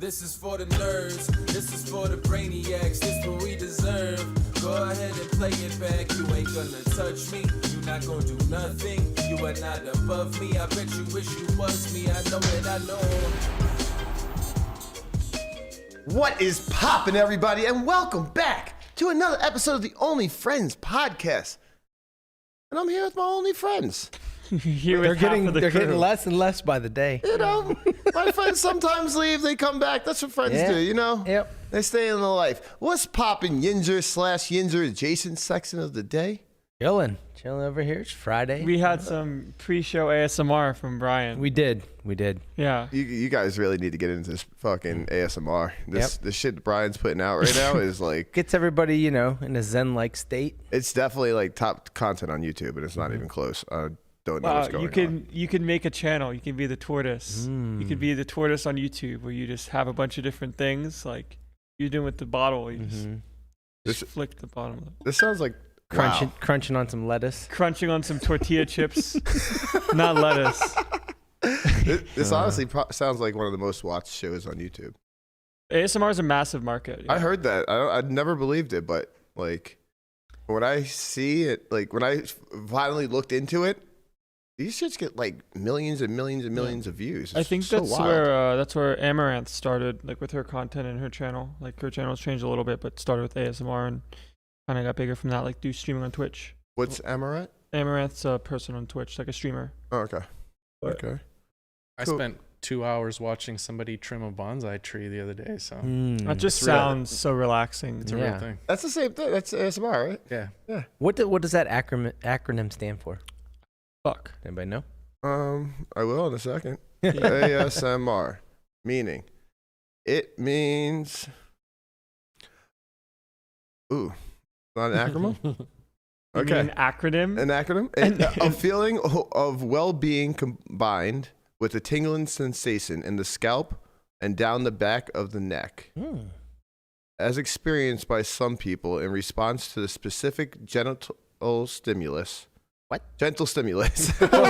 This is for the nerds, this is for the brainiacs, this what we deserve. Go ahead and play it back, you ain't gonna touch me, you not gonna do nothing, you are not above me, I bet you wish you was me, I know it, I know. What is poppin', everybody, and welcome back to another episode of the Only Friends podcast. And I'm here with my only friends. They're getting less and less by the day. You know, my friends sometimes leave, they come back. That's what friends do, you know? Yep. They stay in the life. What's poppin', Yinzer/Yinzer adjacent section of the day? Chilling over here. It's Friday. We had some pre-show ASMR from Brian. We did. Yeah. You guys really need to get into this fucking ASMR. This shit Brian's putting out right now is like... Gets everybody, you know, in a zen-like state. It's definitely like top content on YouTube, and it's not even close. Don't know what's going on. You can make a channel. You can be the Tortoise. You could be the Tortoise on YouTube, where you just have a bunch of different things, like you're doing with the bottle. You just flick the bottom of it. This sounds like Crunching on some lettuce. Crunching on some tortilla chips, not lettuce. This honestly sounds like one of the most watched shows on YouTube. ASMR is a massive market. Yeah. I heard that. I'd never believed it, but like when I see it, like when I finally looked into it, these shits get like millions and millions and millions of views. I think so that's where Amaranth started, like with her content and her channel. Like her channel's changed a little bit, but started with ASMR and kind of got bigger from that. Like do streaming on Twitch. What's Amaranth? Amaranth's a person on Twitch, like a streamer. Oh, okay. Okay. I spent 2 hours watching somebody trim a bonsai tree the other day. So that just sounds so relaxing. it's a real thing. That's the same thing. That's ASMR, right? Yeah. What does that acronym stand for? Fuck. Anybody know? I will in a second. ASMR, meaning it means. Ooh, not an acronym. Okay. An acronym? An acronym? A feeling of well-being combined with a tingling sensation in the scalp and down the back of the neck. As experienced by some people in response to the specific genital stimulus. What? Gentle stimulus. Okay. All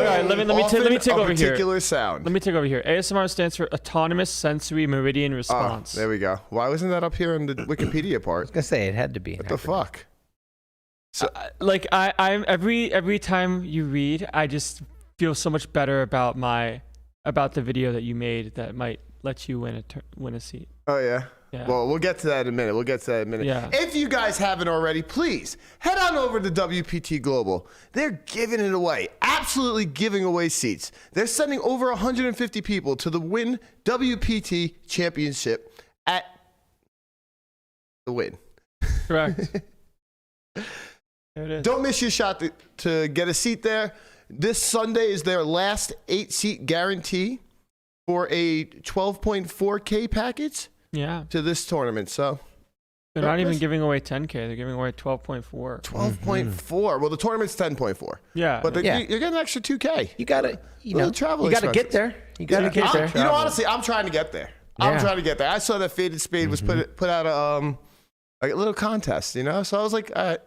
right, let me take over here. Particular sound. Let me take over here. ASMR stands for Autonomous Sensory Meridian Response. There we go. Why wasn't that up here in the Wikipedia part? I was gonna say it had to be. What the fuck? So, like I'm every time you read, I just feel so much better about the video that you made that might let you win a seat. Oh yeah. Yeah. Well, we'll get to that in a minute. Yeah. If you guys haven't already, please head on over to WPT Global. They're giving it away, absolutely giving away seats. They're sending over 150 people to the Win WPT Championship at the Win. Correct. There it is. Don't miss your shot to get a seat there. This Sunday is their last 8-seat guarantee for a 12.4K package. Yeah. To this tournament, so they're not even giving away 10K. They're giving away 12.4. 12.4. Well, the tournament's 10.4. Yeah. But you're getting an extra 2K. You gotta, travel. You gotta get there. You gotta get there. You know, honestly, I'm trying to get there. I'm trying to get there. I saw that Faded Spade was put out a little contest, you know. So I was like, all right,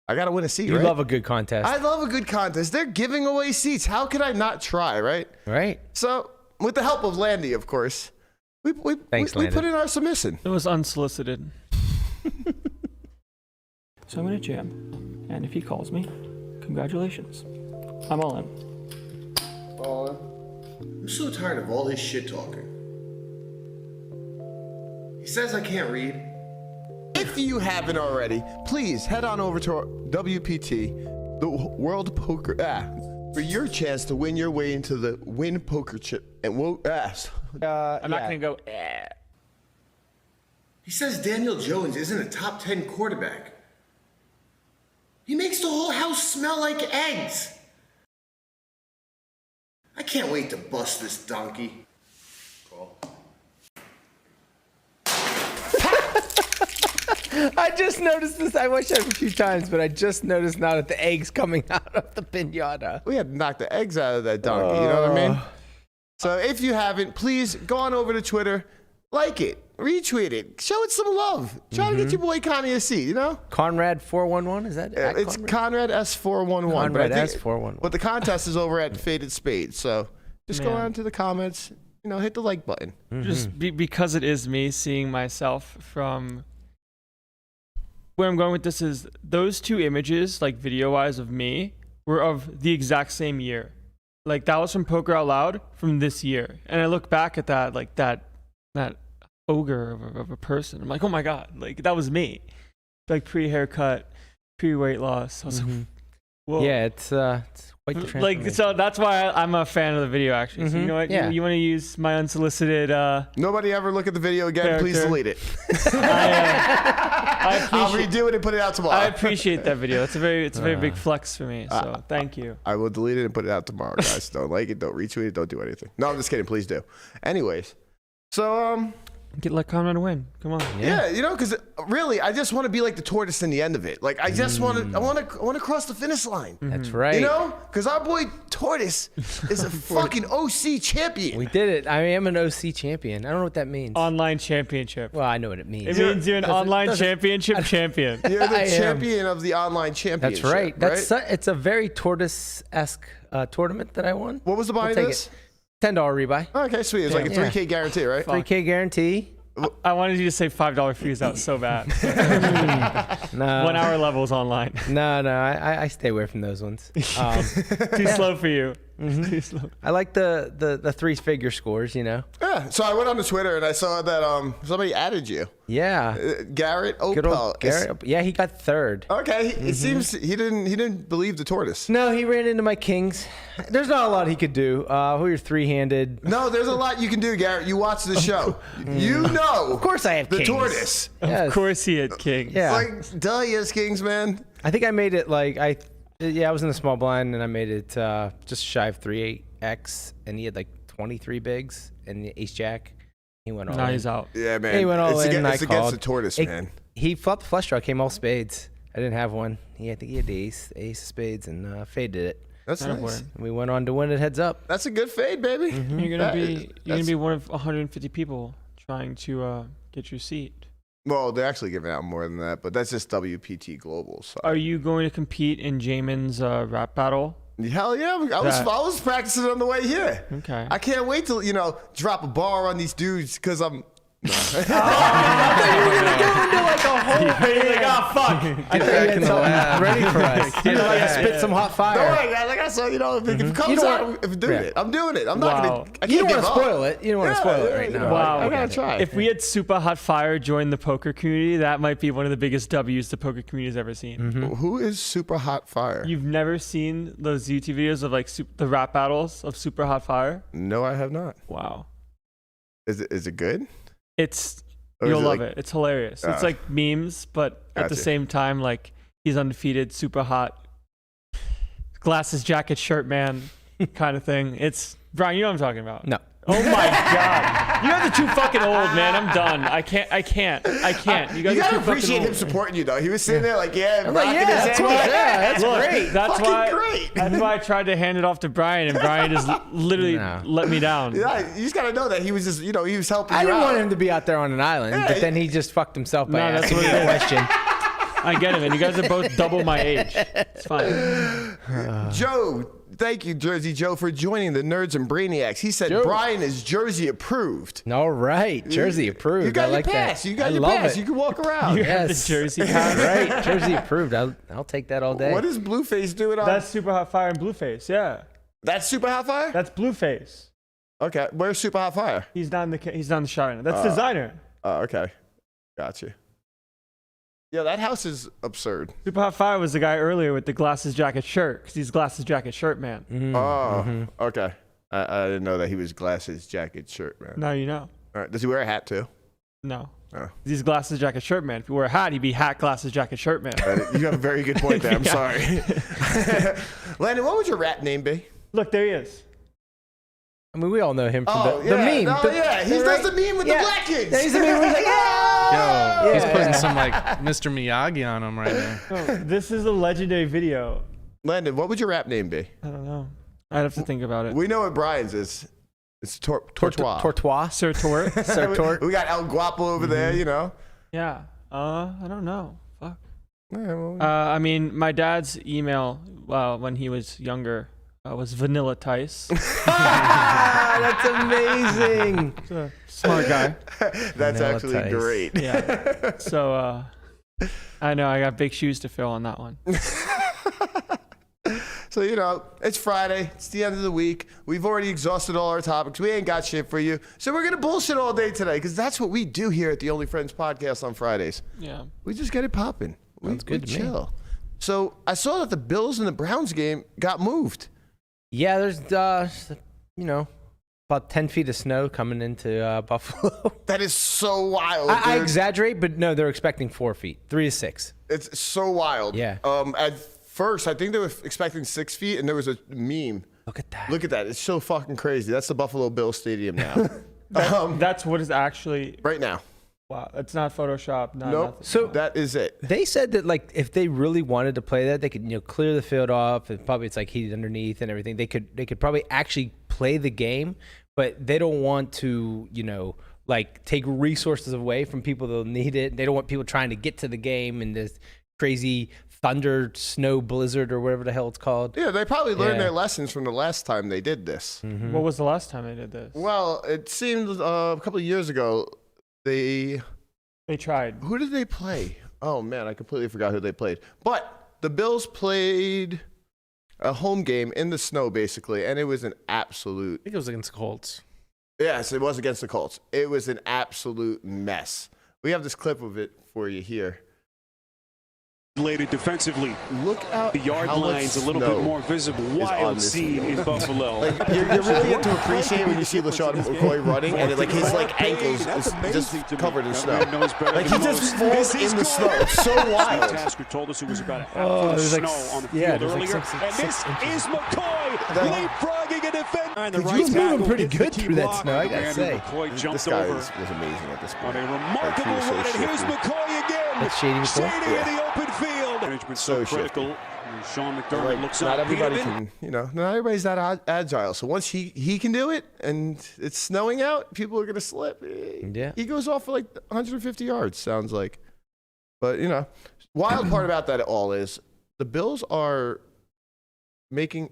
I gotta win a seat. You right? love a good contest. I love a good contest. They're giving away seats. How could I not try? Right. Right. So with the help of Landy, of course. We put in our submission. It was unsolicited. So I'm in a jam, and if he calls me, congratulations. I'm all in. I'm so tired of all his shit talking. He says I can't read. If you haven't already, please head on over to our WPT, the World Poker, for your chance to win your way into the Win Poker Chip. And I'm not gonna go. He says Daniel Jones isn't a top 10 quarterback. He makes the whole house smell like eggs. I can't wait to bust this donkey. I just noticed this. I watched that a few times, but I just noticed now that the eggs coming out of the pinata. We had to knock the eggs out of that donkey, you know what I mean? So if you haven't, please go on over to Twitter, like it, retweet it, show it some love. Try to get your boy Kanye a seat, you know? Conrad 411, is that? It's Conrad S411. Conrad S411. But the contest is over at Faded Spade, so just go Man. out into the comments. Hit the like button. Just because it is me seeing myself from where I'm going with this is those two images, like video-wise of me, were of the exact same year. Like that was from Poker Out Loud from this year. And I look back at that, like that ogre of a person. I'm like, oh my God, like that was me. Like pre-haircut, pre-weight loss. I was like, whoa. Yeah, it's quite the Like, transformation. so that's why I'm a fan of the video, actually. So you know what? Yeah. You want to use my unsolicited. Nobody ever look at the video again. Please Character. delete it. I I'll appreciate. redo it and put it out tomorrow. I appreciate that video. It's a very big flex for me. So thank you. I will delete it and put it out tomorrow, guys. Don't like it. Don't retweet it. Don't do anything. No, I'm just kidding. Please do. Anyways, so Let Conrad win. Come on. yeah, because really, I just want to be like the tortoise in the end of it. Like I just want to. I want to cross the finish line. That's right. Because our boy Tortoise is a fucking OC champion. We did it. I am an OC champion. I don't know what that means. Online championship. Well, I know what it means. It means you're an online championship champion. You're the I am. champion of the online championship. That's right. It's a very tortoise-esque tournament that I won. What was the buy I'll of take this? $10 rebuy. Okay, sweet. It's like a Yeah. 3K guarantee, right? 3K guarantee. I wanted you to say $5 fees out so bad. No. 1 hour levels online. No. I stay away from those ones. Too slow for you. Too slow. I like the 3-figure scores. Yeah. So I went on to Twitter and I saw that somebody added you. Yeah. Garrett Good Opel. old Garrett. Yeah, he got third. Okay, it seems he didn't believe the tortoise. No, he ran into my kings. There's not a lot he could do. Who are three-handed? No, there's a lot you can do, Garrett. You watch the show. You know. Of course I have the kings. tortoise. Yes. Of course he had king. Yeah. Like, duh, he has kings, man. I think I made it I was in the small blind and I made it just shy of 3-8x, and he had like 23 bigs and the ace jack. He went all Now in. he's out. Yeah, man. He went all it's in. Against, it's I against called. the tortoise, man. He flopped the flush draw, came all spades. I didn't have one. I think he had the ace of spades, and faded it. That's That'll nice. work. And we went on to win it heads up. That's a good fade, baby. You're gonna That's- be one of 150 people trying to get your seat. Well, they're actually giving out more than that, but that's just WPT Global. So. Are you going to compete in Jamin's rap battle? Hell yeah! I was practicing on the way here. Okay. I can't wait to drop a bar on these dudes because I'm. I thought you had something ready for us. You know, like spit some hot fire. Don't worry, guys. Like I said, if it comes don't out, want- if doing it, I'm doing it. I'm not Wow. gonna. I You can't don't want give to up. spoil it. You don't want to spoil it right now. Wow. I gotta try. If we had Super Hot Fire join the poker community, that might be one of the biggest W's the poker community has ever seen. Who is Super Hot Fire? You've never seen those YouTube videos of like the rap battles of Super Hot Fire? No, I have not. Wow. Is it good? It's Or is you'll it love like- it. It's hilarious. It's like memes, but at the Gotcha. same time, like he's undefeated, super hot, glasses, jacket, shirt, man, kind of thing. It's Brian. You know what I'm talking about? No. Oh my God! You guys are too fucking old, man. I'm done. I can't. You guys You are gotta too fucking appreciate him old. supporting you, though. He was sitting there like, yeah, I'm like, rocking yeah, his that's head. what- yeah, that's Look, great. That's Fucking why. great. That's why I tried to hand it off to Brian, and Brian just literally No. let me down. Yeah, you just gotta know that he was just, he was helping I you didn't out. want him to be out there on an island, Yeah, but then he just fucked himself by No, that's asking what me it a is. question. I get him, and you guys are both double my age. It's fine. Joe, thank you, Jersey Joe, for joining the Nerds and Brainiacs. He said Joe. Brian is Jersey approved. All right, Jersey approved. You got I like your pass. that. You got I your love pass. It. You can walk around. You have the Yes. Jersey pass. Right, Jersey approved. I'll take that all day. What is Blueface doing on? That's Super Hot Fire and Blueface. Yeah, That's Super Hot Fire? that's Blueface. Okay, where's Super Hot Fire? He's not in the shot right now. That's designer. Oh, okay. Gotcha. Yeah, that house is absurd. Super Hot Fire was the guy earlier with the glasses, jacket, shirt, because he's glasses, jacket, shirt man. Oh, okay. I didn't know that he was glasses, jacket, shirt, man. Now you know. All right. Does he wear a hat too? No. Oh. He's glasses, jacket, shirt man. If he wore a hat, he'd be hat, glasses, jacket, shirt man. You have a very good point there. I'm Yeah. sorry. Landon, what would your rap name be? Look, there he is. I mean, we all know him from Oh, the yeah. meme. Oh, yeah. He does the meme with the black kids. Yeah, he's the meme where he's like, yeah. Yo, he's Yeah. putting some like Mr. Miyagi on him right now. Oh, this is a legendary video. Landon, what would your rap name be? I don't know. I'd have to think about it. We know what Brian's is. It's Tortoise. Tortoise. Sir Tort. Sir Tort. We got El Guapo over there, you know. Yeah. I don't know. Fuck. Yeah, well, I mean, my dad's email when he was younger was Vanilla Tice. That's amazing. Smart guy. That's Vanilla actually Tice. great. Yeah. So I know I got big shoes to fill on that one. So, it's Friday. It's the end of the week. We've already exhausted all our topics. We ain't got shit for you. So we're going to bullshit all day today because that's what we do here at the Only Friends podcast on Fridays. Yeah. We just get it popping. Sounds good to me. chill. So I saw that the Bills and the Browns game got moved. Yeah, there's about 10 feet of snow coming into Buffalo. That is so wild. I dude. exaggerate, but no, they're expecting 4 feet, 3 to 6. It's so wild. Yeah. At first, I think they were expecting 6 feet, and there was a meme. Look at that. Look at that. It's so fucking crazy. That's the Buffalo Bills Stadium now. That's what is actually. Right now. Wow. It's not Photoshop. Not Nope. nothing. So That is it. they said that if they really wanted to play that, they could clear the field off, and probably it's heated underneath and everything. They could probably actually play the game, but they don't want to take resources away from people that'll need it. They don't want people trying to get to the game in this crazy thunder, snow, blizzard, or whatever the hell it's called. Yeah, they probably learned Yeah. their lessons from the last time they did this. What was the last time they did this? Well, it seemed a couple of years ago, They tried. who did they play? Oh, man, I completely forgot who they played. But the Bills played a home game in the snow, basically, and it was an absolute... I think it was against the Colts. Yes, it was against the Colts. It was an absolute mess. We have this clip of it for you here. Defensively, Look out the yard how much line's a little snow bit more visible. is on Wild this scene field. in Buffalo. You really get to appreciate when you see LaShawn McCoy running, and his ankles is just covered in snow. He just falls in the snow. It's so wild. Tasker told us it was about a half foot of snow on the field earlier. And this is McCoy leapfrogging a defender. He was moving pretty good through that snow, I gotta say. McCoy This jumped guy over was amazing at this on point. a remarkable He was so run. And here's shifty. McCoy again. That's Shady McCoy? Shady in the open field. Management so So critical. Sean Like, McDermott looks not up. everybody Peterman. can, not everybody's that agile. So once he can do it, and it's snowing out, people are gonna slip. Yeah. He goes off for 150 yards. Sounds like, but wild part about that all is the Bills are making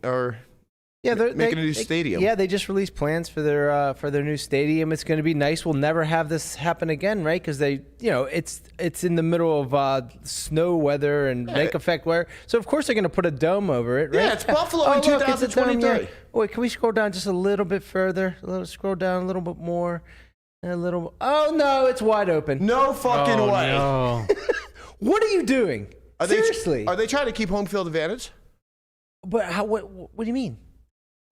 Yeah, making a new stadium. Yeah, they just released plans for their new stadium. It's going to be nice. We'll never have this happen again, right? Because it's in the middle of snow weather and lake effect weather. So of course they're going to put a dome over it, right? Yeah, it's Buffalo in look, it's a dome, 2023. yeah. Wait, can we scroll down just a little bit further? Scroll down a little bit more. A little. Oh no, it's wide open. No fucking way. No. What are you doing? Seriously? Are they trying to keep home field advantage? But how? What do you mean?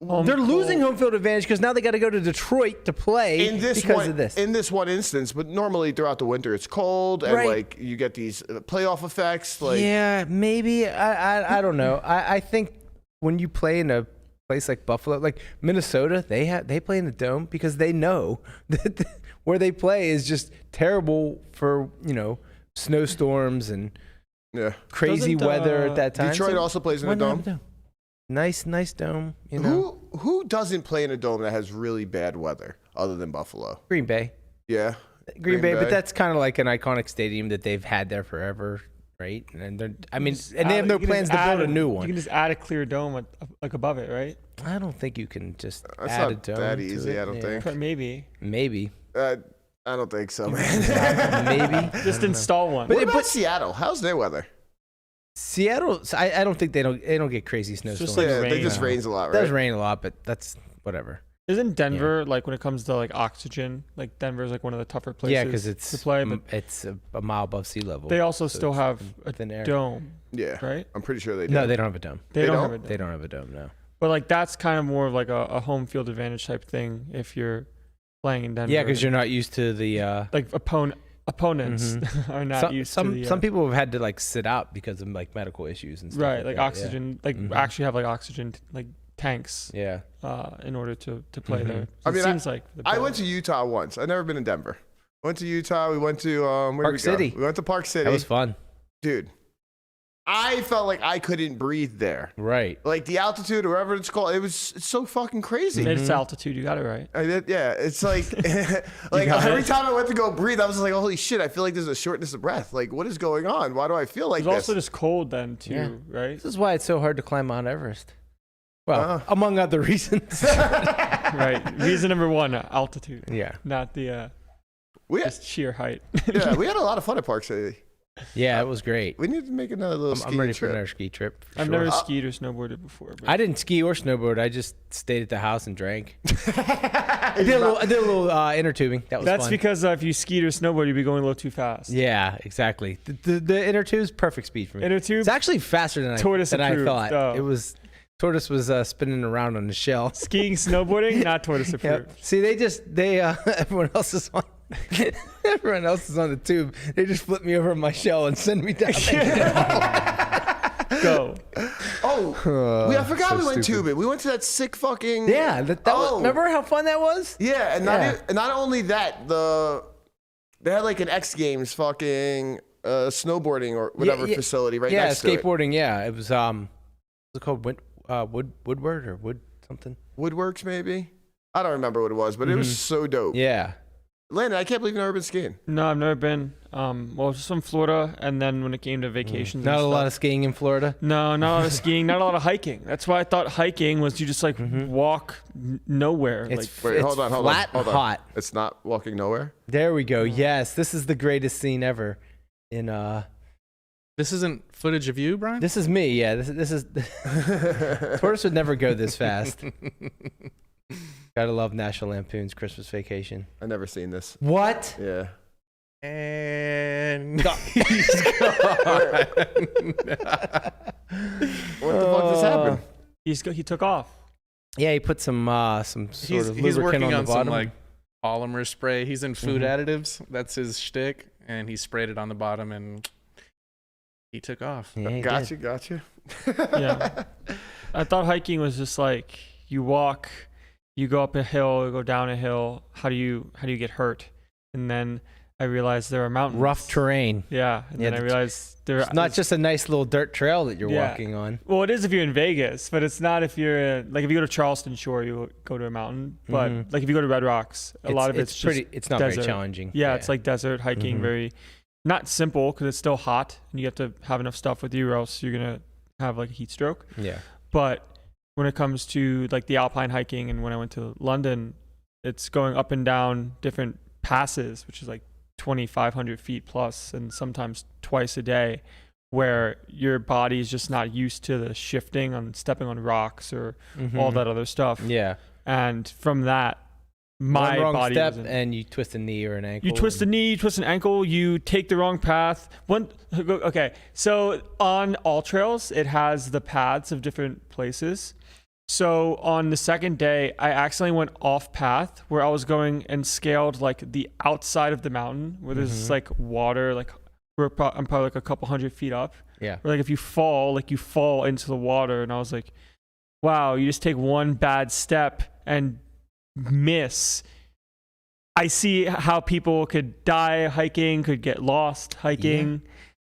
Home They're losing cold. home field advantage because now they got to go to Detroit to play In this because one, of this. in this one instance, but normally throughout the winter it's cold and Right. you get these playoff effects. Yeah, maybe. I don't know. I think when you play in a place like Buffalo, like Minnesota, they play in the dome because they know that where they play is just terrible for snowstorms and crazy Doesn't, weather at that time. Detroit So also plays in why a not have dome. Nice dome. Who doesn't play in a dome that has really bad weather other than Buffalo? Green Bay. Yeah, Green Bay, but that's kind of like an iconic stadium that they've had there forever, right? And they have no plans to build a new one. You can just add a clear dome above it, right? I don't think you can just That's add a not dome that to easy. it. I don't Yeah. think. Maybe. Maybe. I don't think so, man. Maybe. Just install one. What about Seattle? How's their weather? Seattle, I don't think they don't get crazy snowstorms. just like Yeah, rain. they just rains a lot, It does right? rain a lot, but that's whatever. Isn't Denver when it comes to oxygen? Denver's one of the tougher places. Yeah, because to play. But it's a mile above sea level. they also so still it's have a thin air. dome, Yeah, right? I'm pretty sure they do. No, they don't have a dome. They don't don't? have a dome. They don't have a dome. No. But that's kind of more of a home field advantage type thing if you're playing in Denver. Yeah, because you're not used to the. Opponents are not used to the. Some people have had to sit out because of medical issues and stuff. right, like that, oxygen, actually have oxygen tanks. Yeah. In order to play there. I mean, it seems like I went to Utah once. I've never been in Denver. Went to Utah. We went to where Park did we go? City. We went to Park City. That was fun. Dude, I felt like I couldn't breathe there. Right. Like the altitude or whatever it's called, it's so fucking crazy. It's altitude. You got it right. Yeah, it's like every time I went to go breathe, I was like, holy shit, I feel like there's a shortness of breath. Like, what is going on? Why do I feel like It's this? also just cold then too, Yeah. right? This is why it's so hard to climb Mount Everest. Well, among other reasons. Right. Reason number one, altitude. Yeah. Not the just sheer height. Yeah, we had a lot of fun at Park City. Yeah, it was great. We need to make another little I'm ready for trip. another ski trip. I've sure. never skied or snowboarded before. But I didn't ski or snowboard. I just stayed at the house and drank. I did a little inner tubing. That was That's fun. because if you skied or snowboard, you'd be going a little too fast. Yeah, exactly. The inner tube's perfect speed for me. Inner tube? It's actually faster than I Tortoise-approved. thought. Oh. It was Tortoise was spinning around on the shell. Skiing, snowboarding, not tortoise approved. Yep. See, everyone else is on. Everyone else is on the tube. They just flip me over on my shell and send me down. Go. Oh, I forgot so we went stupid. tubing. We went to that sick fucking. Yeah, that was, remember how fun that was? Yeah, and not only that, they had like an X Games fucking snowboarding or whatever facility right next to it. Yeah, skateboarding. Yeah, it was what's it called? Woodward or Wood something? Woodworks maybe. I don't remember what it was, but it was so dope. Yeah. Landon, I can't believe you've never been skiing. No, I've never been. Well, just from Florida, and then when it came to vacations, Not and a lot stuff- of skiing in Florida. No, not a lot of skiing, not a lot of hiking. That's why I thought hiking was you just like walk nowhere. It's, Wait, it's hold on. flat and hot. It's not walking nowhere. There we go. Yes, this is the greatest scene ever. In This isn't footage of you, Brian? this is me. Yeah, this is. Tortoise would never go this fast. Gotta love National Lampoon's Christmas Vacation. I've never seen this. What? Yeah. And What the fuck just happened? he took off. Yeah, he put some sort he's of working lubricant on on the some bottom. like polymer spray. He's in food additives. That's his shtick, and he sprayed it on the bottom, and he took off. Yeah, he Gotcha, did. gotcha. Yeah. I thought hiking was just like you walk, you go up a hill, you go down a hill. How do you get hurt? And then I realized there are mountains. Rough terrain. Yeah. And Yeah, then I realized It's not just a nice little dirt trail that you're walking on. Well, it is if you're in Vegas, but it's not if you're like if you go to Charleston Shore, you go to a mountain. But like if you go to Red Rocks, a lot of it's pretty. just It's not desert. very challenging. Yeah, it's like desert hiking, very not simple because it's still hot and you have to have enough stuff with you or else you're gonna have like a heat stroke. Yeah. But when it comes to like the alpine hiking and when I went to London, it's going up and down different passes, which is like 2,500 feet plus, and sometimes twice a day, where your body is just not used to the shifting on stepping on rocks or all that other stuff. Yeah. And from that, my One wrong body step wasn't- and you twist a knee or an ankle. you twist a knee, you twist an ankle, you take the wrong path. Okay, so on all trails, it has the paths of different places. So on the second day, I accidentally went off path where I was going and scaled like the outside of the mountain where there's like water, like I'm probably like a couple hundred feet up. Yeah. Where like if you fall, like you fall into the water. And I was like, wow, you just take one bad step and miss. I see how people could die hiking, could get lost hiking.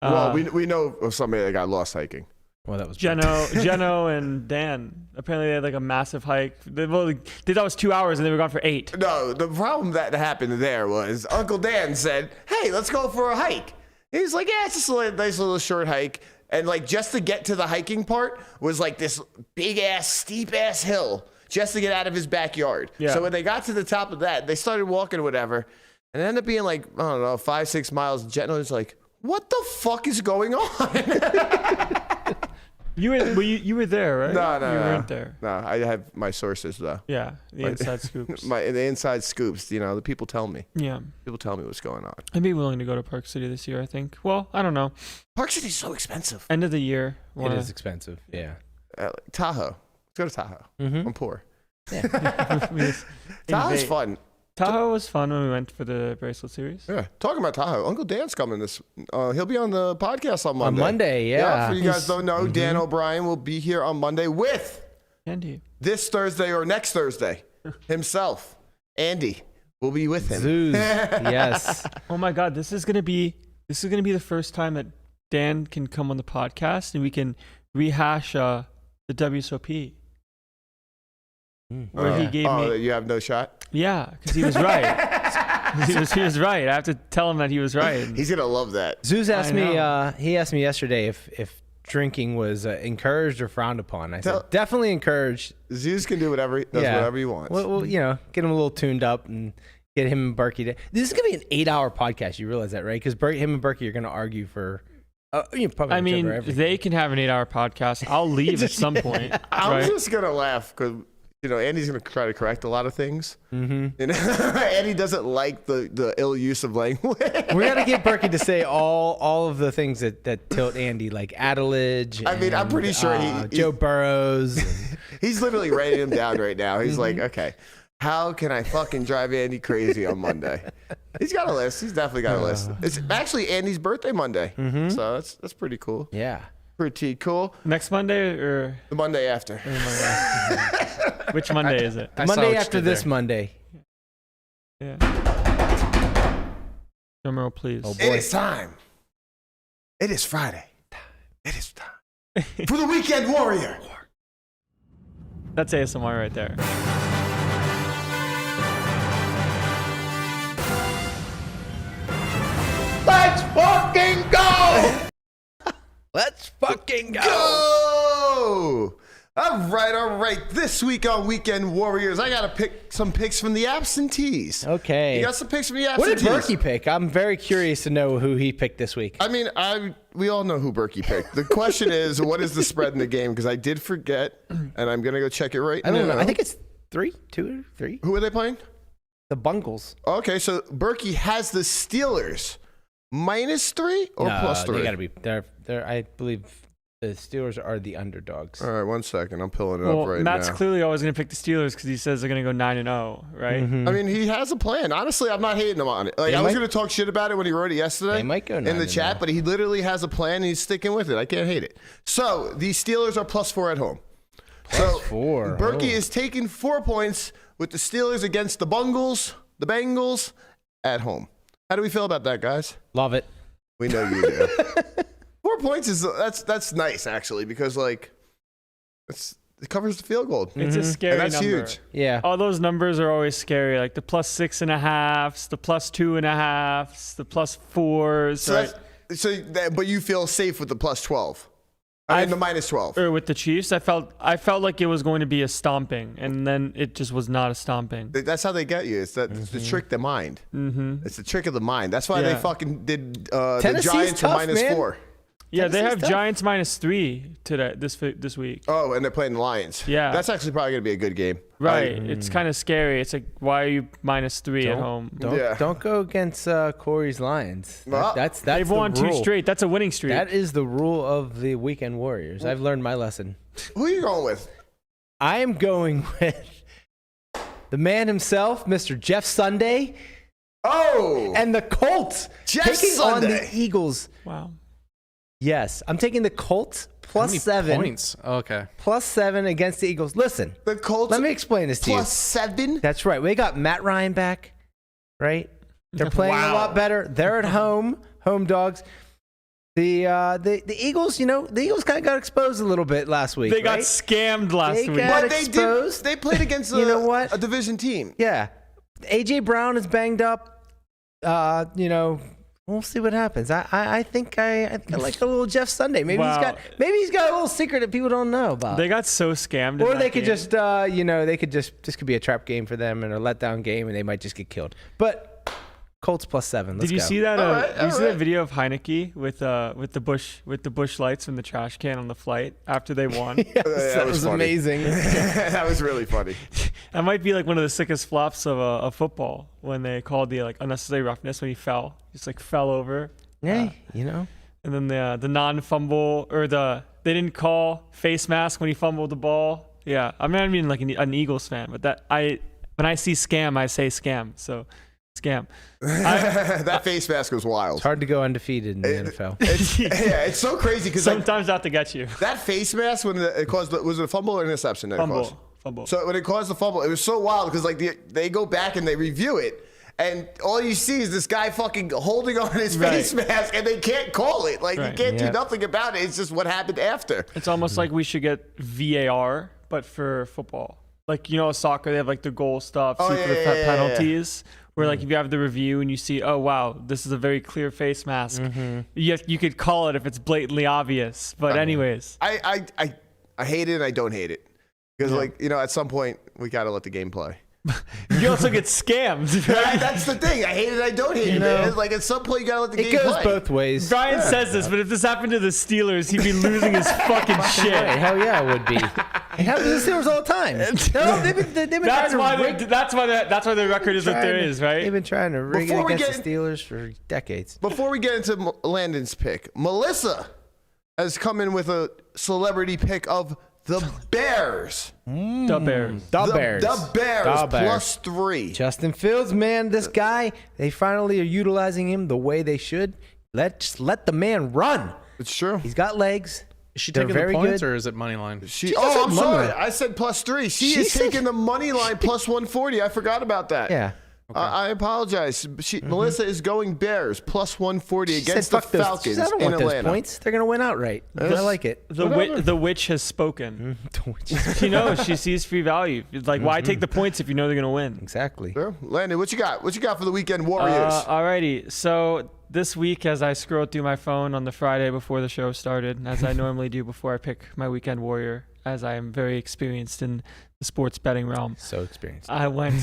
Well, we know of somebody that got lost hiking. Well, that was Geno and Dan. Apparently they had like a massive hike. They thought it was 2 hours and they were gone for 8. No, the problem that happened there was Uncle Dan said, "Hey, let's go for a hike." He's like, "Yeah, it's just a nice little short hike." And like just to get to the hiking part was like this big ass, steep ass hill just to get out of his backyard. Yeah. So when they got to the top of that, they started walking or whatever, and it ended up being like, I don't know, 5-6 miles. Geno was like, "What the fuck is going on?" You were there, right? No, you weren't there. No, I have my sources though. Yeah, the inside scoops. The inside scoops. You know, the people tell me. Yeah, People tell me what's going on. I'd be willing to go to Park City this year. I think. Well, I don't know. Park City's so expensive. End of the year. It is expensive. Yeah. Tahoe. Let's go to Tahoe. I'm poor. Tahoe's Tahoe's fun. Tahoe was fun when we went for the bracelet series. Yeah. Talking about Tahoe, Uncle Dan's coming he'll be on the podcast on Monday. On Monday, yeah. For you guys don't know, Dan O'Brien will be here on Monday with Andy. this Thursday or next Thursday himself. Andy will be with him. Zoos. Yes. Oh my God, this is gonna be the first time that Dan can come on the podcast and we can rehash the WSOP. Where he gave me. You have no shot? Yeah, because he was right. he was right. I have to tell him that he was right. He's going to love that. Zeus asked I me. know. He asked me yesterday if drinking was encouraged or frowned upon. I said definitely encouraged. Zeus can do whatever whatever he wants. Well, get him a little tuned up and get him and Berkey. This is gonna be an 8-hour podcast. You realize that, right? Because him and Berkey are gonna argue for. Probably I mean, they can have an 8-hour podcast. I'll leave at some point. I was just gonna laugh because Andy's gonna try to correct a lot of things. Mm-hmm. Andy doesn't like the ill use of language. We gotta get Berkey to say all of the things that tilt Andy, like Adelaide. I mean, I'm pretty sure Joe Burrows. He's literally writing him down right now. He's like, okay, how can I fucking drive Andy crazy on Monday? He's got a list. He's definitely got a list. It's actually Andy's birthday Monday, so that's pretty cool. Yeah, pretty cool. Next Monday or the Monday after? Which Monday is it? The Monday after this Monday. Yeah. Drum roll, please. Oh, boy. It is time. It is Friday. It is time for the Weekend Warrior. That's ASMR right there. Let's fucking go! Let's fucking go! All right. This week on Weekend Warriors, I got to pick some picks from the absentees. Okay. You got some picks from the What absentees. did Berkey pick? I'm very curious to know who he picked this week. I mean, we all know who Berkey picked. The question is, what is the spread in the game? Because I did forget, and I'm going to go check it right now. I don't know. I think it's 2 or 3. Who are they playing? The Bungles. Okay, so Berkey has the Steelers -3 or +3? They got to be. They're. I believe the Steelers are the underdogs. All right, 1 second. I'm pulling it up right Matt's now. clearly always going to pick the Steelers because he says they're going to go 9-0, right? Mm-hmm. I mean, he has a plan. Honestly, I'm not hating him on it. Like, I was going to talk shit about it when he wrote it yesterday They might go in the 9-0. chat, but he literally has a plan and he's sticking with it. I can't hate it. So the Steelers are +4 at home. +4. Berkey is taking 4 points with the Steelers against the Bengals at home. How do we feel about that, guys? Love it. We know you do. 4 points is that's nice actually because like it covers the field goal. It's a scary And that's number. huge. Yeah. All those numbers are always scary, like the +6.5s, the +2.5s, the +4s. But you feel safe with the +12. I mean the -12. Or with the Chiefs, I felt like it was going to be a stomping, and then it just was not a stomping. That's how they get you. It's the trick the mind. It's the trick of the mind. That's why they fucking did the Tennessee's Giants tough, for man. -4. Yeah, they have tough. Giants -3 today this week. Oh, and they're playing the Lions. Yeah. That's actually probably going to be a good game. Right. It's kind of scary. It's like, why are you -3 at home? Don't go against Corey's Lions. Well, That's They've the won 2 rule. straight. That's a winning streak. That is the rule of the Weekend Warriors. I've learned my lesson. Who are you going with? I am going with the man himself, Mr. Jeff Sunday, Oh! and the Colts Jeff taking on Sunday. the Eagles. Wow. Yes, I'm taking the Colts How many +7. points? Okay. +7 against the Eagles. Listen, The Colts let me explain this to you. +7? That's right. We got Matt Ryan back, right? They're playing a lot better. They're at home dogs. The Eagles, the Eagles kind of got exposed a little bit last week. They got right? scammed last They week. got But they exposed. They played against You know what? a division team. Yeah, AJ Brown is banged up. We'll see what happens. I think I like a little Jeff Sunday. Maybe he's got a little secret that people don't know about. They got so scammed. Or in they that could game. just this could be a trap game for them and a letdown game, and they might just get killed. But Colts +7. Let's Did you go. see that? All right, Did you see all that video of Heinicke with the bush lights from the trash can on the flight after they won? Yes, that that was was funny. amazing. That was really funny. That might be like one of the sickest flops of football when they called the unnecessary roughness when he fell, just fell over. Yeah, And then the non-fumble or they didn't call face mask when he fumbled the ball. Yeah, I'm not even like an Eagles fan, but when I see scam, I say scam. So scam. That face mask was wild. it's hard to go undefeated in the NFL. It's so crazy because Sometimes out to get you. that face mask when it caused was it a fumble or interception? That it caused? Fumble. So when it caused the fumble, it was so wild because they go back and they review it. And all you see is this guy fucking holding on his face mask, and they can't call it. Like, you can't do nothing about it. It's just what happened after. It's almost like we should get VAR, but for football. Like, soccer, they have like the goal stuff, secret penalties. where like if you have the review and you see, oh wow, this is a very clear face mask. You could call it if it's blatantly obvious. But anyways, I hate it and I don't hate it because at some point we got to let the game play. You also get scammed. Right? That's the thing. I hate it. I don't hate it, man. Like at some point you gotta let the game play. It goes both ways. Brian says this, but if this happened to the Steelers, he'd be losing his fucking shit. Right. Hell yeah, it would be. It happens to the Steelers all the time. No, they've been that's why the record is what there is, right? They've been trying to rig it against the Steelers for decades. Before we get into Landon's pick, Melissa has come in with a celebrity pick of the Bears. The Bears. The Bears +3. Justin Fields, man, this guy, they finally are utilizing him the way they should. Let's let the man run. It's true. He's got legs. Is she taking the points or is it money line? I'm sorry. I said +3. She is taking the money line +140. I forgot about that. Yeah. Okay. I apologize. Melissa is going Bears +140 against the Falcons I don't in want Atlanta. Those points. They're going to win outright. I like it. The witch has spoken. She knows. She sees free value. It's like, why take the points if you know they're going to win? Exactly. Sure. Landon, what you got? What you got for the weekend Warriors? Alrighty. So this week, as I scrolled through my phone on the Friday before the show started, as I normally do before I pick my weekend warrior, as I am very experienced in the sports betting realm. So experienced. I went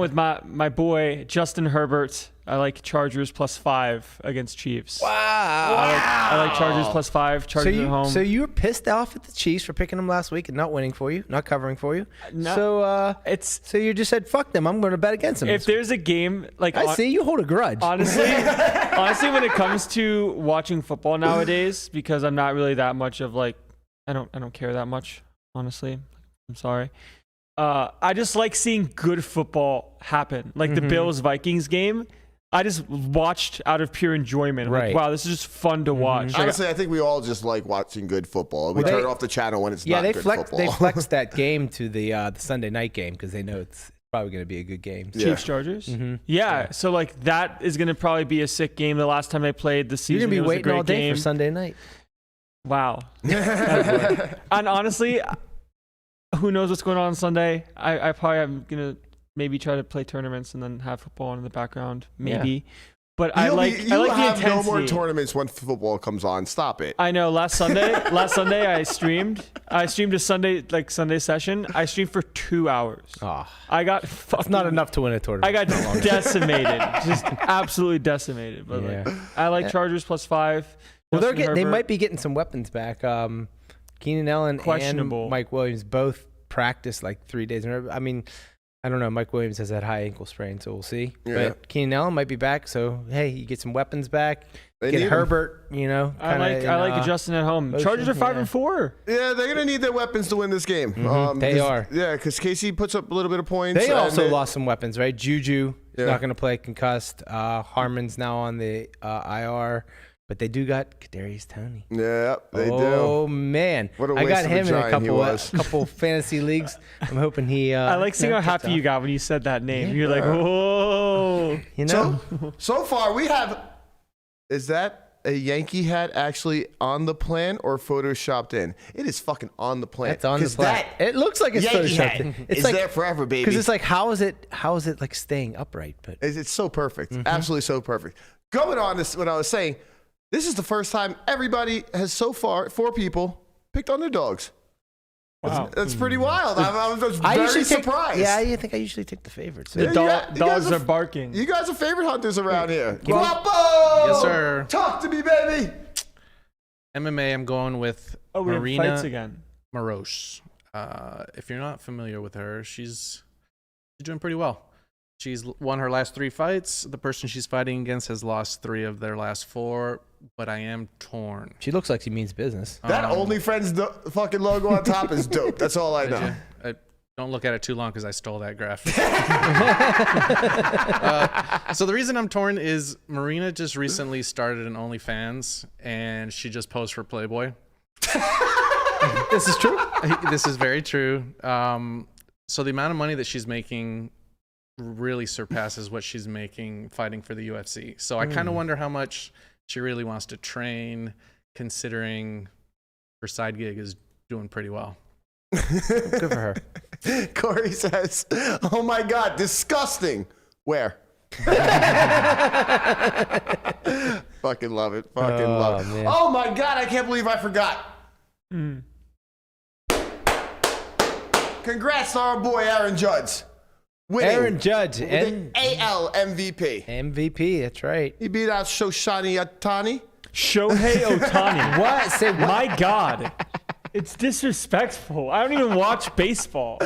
with my boy Justin Herbert. I like Chargers +5 against Chiefs. Wow. I like Chargers +5. Chargers at home. So you were pissed off at the Chiefs for picking them last week and not winning for you, not covering for you. No, so you just said fuck them. I'm going to bet against them. If there's a game like I see you hold a grudge. Honestly, when it comes to watching football nowadays, because I'm not really that much of like I don't care that much, honestly. I'm sorry. I just like seeing good football happen. Like the Bills-Vikings game, I just watched out of pure enjoyment. I'm like, wow, this is just fun to watch. Honestly, I think we all just like watching good football. We turn off the channel when it's not good football. They flexed that game to the Sunday night game because they know it's probably going to be a good game. Yeah. Chiefs-Chargers? Yeah, so like that is going to probably be a sick game. The last time they played the season, you're going to be waiting all day game. for Sunday night. Wow. And honestly, who knows what's going on Sunday? I probably am going to maybe try to play tournaments and then have football on in the background. Maybe. Yeah. But I like the intensity. No more tournaments when football comes on. Stop it. I know. Last Sunday I streamed a Sunday session. I streamed for 2 hours. Oh, I got that's not enough to win a tournament. I got decimated. Just absolutely decimated. But I like Chargers +5. Well, they might be getting some weapons back. Keenan Allen and Mike Williams both practiced like 3 days. I mean, I don't know. Mike Williams has that high ankle sprain, so we'll see. Yeah. But Keenan Allen might be back, so hey, you get some weapons back. Get Herbert, I like Justin at home. Chargers are 5-4. Yeah, they're gonna need their weapons to win this game. They are. Yeah, because Casey puts up a little bit of points. They also lost some weapons, right? Juju is not gonna play concussed. Harmon's now on the IR. But they do got Kadarius Toney. Yeah, they do. Oh man, what a I got him in a couple fantasy leagues. I'm hoping he. I like seeing how happy you got when you said that name. You're like, whoa. So far we have. Is that a Yankee hat actually on the plan or photoshopped in? It is fucking on the plan. It's on the plan. It looks like it's Yankee photoshopped in. It's like, there forever, baby. Because it's like, how is it like staying upright? But it's so perfect, absolutely so perfect. Going on this, what I was saying. This is the first time everybody has so far, 4 people, picked underdogs. Wow. That's pretty wild. I was very surprised. I think I usually take the favorites. The dogs are barking. You guys are favorite hunters around here. Guapo! Yes, sir. Talk to me, baby. MMA, I'm going with Marina fights again. Moroz. If you're not familiar with her, she's doing pretty well. She's won her last 3 fights. The person she's fighting against has lost 3 of their last 4, but I am torn. She looks like she means business. That OnlyFriends fucking logo on top is dope. That's all I know. Don't look at it too long because I stole that graphic. So the reason I'm torn is Marina just recently started an OnlyFans, and she just posed for Playboy. This is true? This is very true. So the amount of money that she's making really surpasses what she's making fighting for the UFC. So I kind of wonder how much she really wants to train, considering her side gig is doing pretty well. Good for her. Corey says, oh my God, disgusting. Where? Fucking love it. Fucking love it. Man. Oh my God, I can't believe I forgot. Congrats to our boy Aaron Judge. Winning Aaron Judge with and the AL MVP. MVP. That's right. He beat out Shoshani Ohtani. Shohei Ohtani. What? Say what? My God. It's disrespectful. I don't even watch baseball.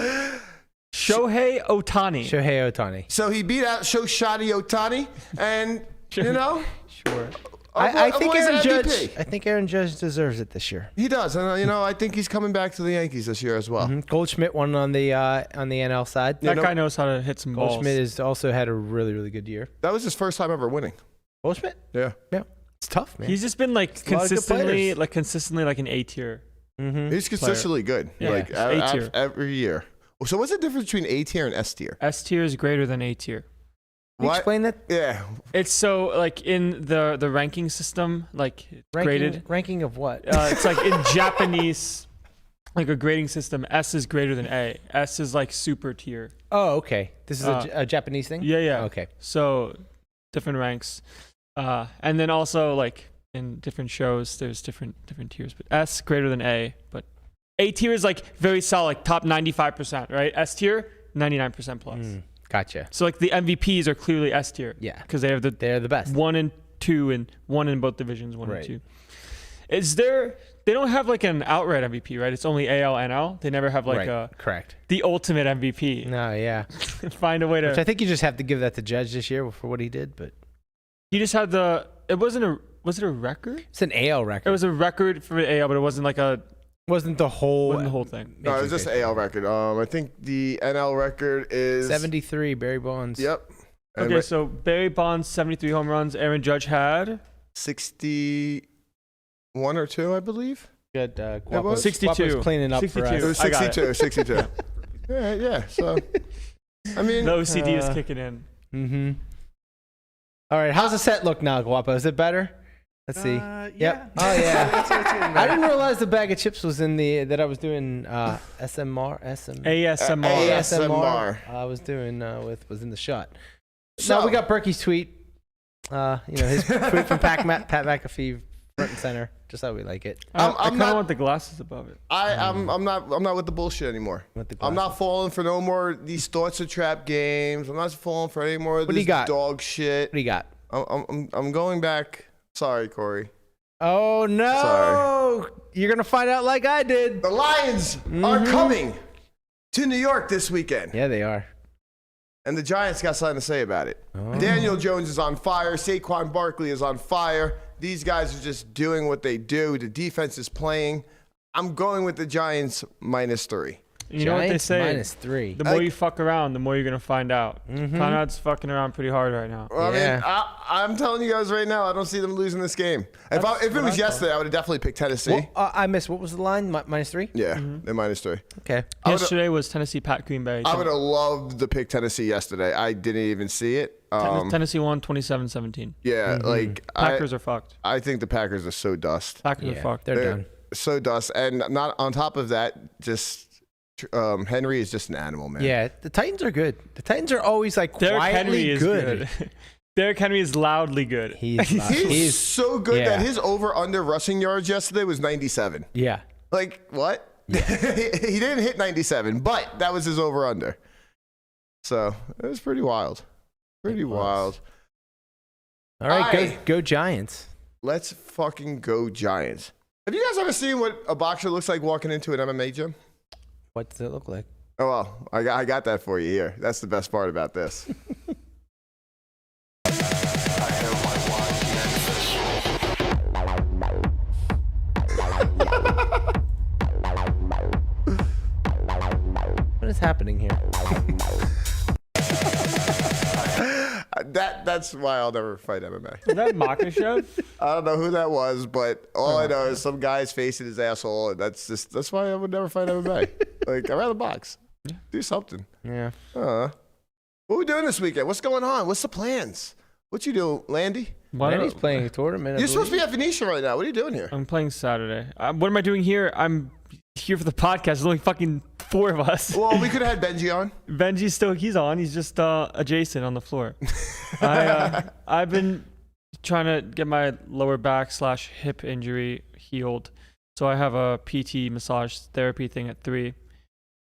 Shohei Ohtani. Shohei Ohtani. So he beat out Shoshani Ohtani, and you know, Sure. our I boy- think our boy Aaron MVP. Judge. I think Aaron Judge deserves it this year. He does, and you know, I think he's coming back to the Yankees this year as well. Goldschmidt won on the NL side. That guy knows how to hit some balls. Goldschmidt has also had a really, really good year. That was his first time ever winning. Goldschmidt? Yeah, Yeah. It's tough, man. He's just been like a lot of good players. consistently like an A tier. he's consistently good. Yeah, Like A tier. every year. So what's the difference between A tier and S tier? S tier is greater than A tier. Can you What? explain that? Yeah, It's so like in the ranking system, like graded. Ranking of what? It's like in Japanese, like a grading system. S is greater than A. S is like super tier. Oh, okay. This is a Japanese thing? Yeah. Okay. So different ranks, and then also like in different shows, there's different tiers. But S greater than A, but A tier is like very solid, like top 95%, right? S tier 99% plus. Gotcha. So like the MVPs are clearly S tier. Yeah. because they have They're the best. 1 and 2 and 1 in both divisions, 1 Right. and 2. Is there? They don't have like an outright MVP, right? It's only AL, NL. They never have like right. Correct. the ultimate MVP. No, yeah. Find a way Which I to. think you just have to give that to Judge this year for what he did, but He just had the. It wasn't a. Was it a record? it's an AL It record. was a record for AL, but it wasn't like a. Wasn't the whole Wasn't the whole thing. no, it was just an AL record. I think the NL record is 73 Barry Bonds. Yep. Okay, so Barry Bonds 73 home runs. Aaron Judge had 61 or 2, I believe. Good. was? Guapo's 62. cleaning up 62. for It us. was I got 62. 62. Yeah. So, I mean, the OCD is kicking in. Mm-hmm. All right. How's the set look now, Guapo? Is it better? Let's see. Yeah. Yep. Oh yeah. I didn't realize the bag of chips was in that I was doing ASMR. ASMR. I was doing was in the shot. So So we got Berkey's tweet. His tweet from Pat McAfee front and center. Just how we like it. I'm I kind of not- want the glasses above it. I'm not with the bullshit anymore. With the I'm glasses. not falling for no more these thoughts of trap games. I'm not falling for any more of What do you this got? dog shit. What do you got? I'm going back. Sorry, Corey. Oh no! Sorry. You're gonna find out like I did. The Lions are coming to New York this weekend, Yeah, they are. and the Giants got something to say about it. Oh. Daniel Jones is on fire. Saquon Barkley is on fire. These guys are just doing what they do. The defense is playing. I'm going with the Giants -3. You know what they Giants say? -3. The more you fuck around, the more you're gonna find out. Mm-hmm. Conrad's fucking around pretty hard right now. Well, Yeah. I mean, I'm telling you guys right now, I don't see them losing this game. If it was yesterday, I would have definitely picked Tennessee. Well, I missed. What was the line? -3. Yeah, they're -3. Okay. Yesterday was Tennessee Pat Green Bay. I would have loved to pick Tennessee yesterday. I didn't even see it. Tennessee won 27-17. Yeah, like Packers are fucked. I think the Packers are so dust. Packers are Yeah, fucked. they're done. So dust, and not on top of that, just Henry is just an animal, man. Yeah, the Titans are good. The Titans are always like Derrick quietly Henry is good. Derrick Henry is loudly good. He's so good yeah. that his over/under rushing yards yesterday was 97. Yeah. Like what? He didn't hit 97, but that was his over/under. So it was pretty wild. Pretty wild. All right, Aye. go Giants. Let's fucking go Giants. Have you guys ever seen what a boxer looks like walking into an MMA gym? What does it look like? Oh, well, I got that for you here. That's the best part about this. What is happening here? That's why I'll never fight MMA. Is that Makashev? I don't know who that was, but all I know is some guy's facing his asshole, and that's why I would never fight MMA. Like, I'd rather box. Do something. Yeah. What are we doing this weekend? What's going on? What's the plans? What you doing, Landy? Landy's playing a tournament. You're supposed to be at Phoenicia right now. What are you doing here? I'm playing Saturday. What am I doing here? I'm here for the podcast. There's only fucking 4 of us. Well, we could have had Benji on. Benji's he's on. He's just adjacent on the floor. I've been trying to get my lower back / hip injury healed. So I have a PT massage therapy thing at 3.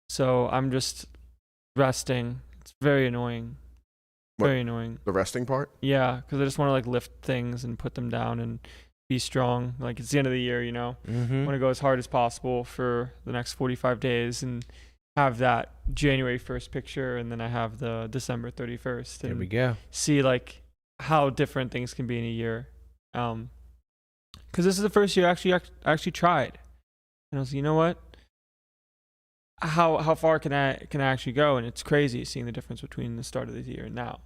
So I'm just resting. It's very annoying. Very annoying. The resting part? Yeah, because I just want to like lift things and put them down and be strong. Like it's the end of the year, you know. Mm-hmm. I want to go as hard as possible for the next 45 days and have that January 1st picture, and then I have the December 31st. And There we go. see like how different things can be in a year. Because this is the first year I actually tried, and I was like, you know what? How far can I actually go? And it's crazy seeing the difference between the start of the year and now.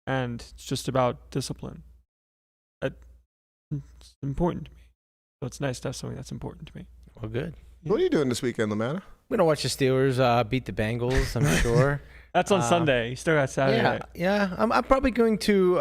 And it's just about discipline. It's important to me. So it's nice to have something that's important to me. Well, good. What are you doing this weekend, Lamana? We're gonna watch the Steelers beat the Bengals. I'm sure. That's on Sunday. You still got Saturday. Yeah. I'm probably going to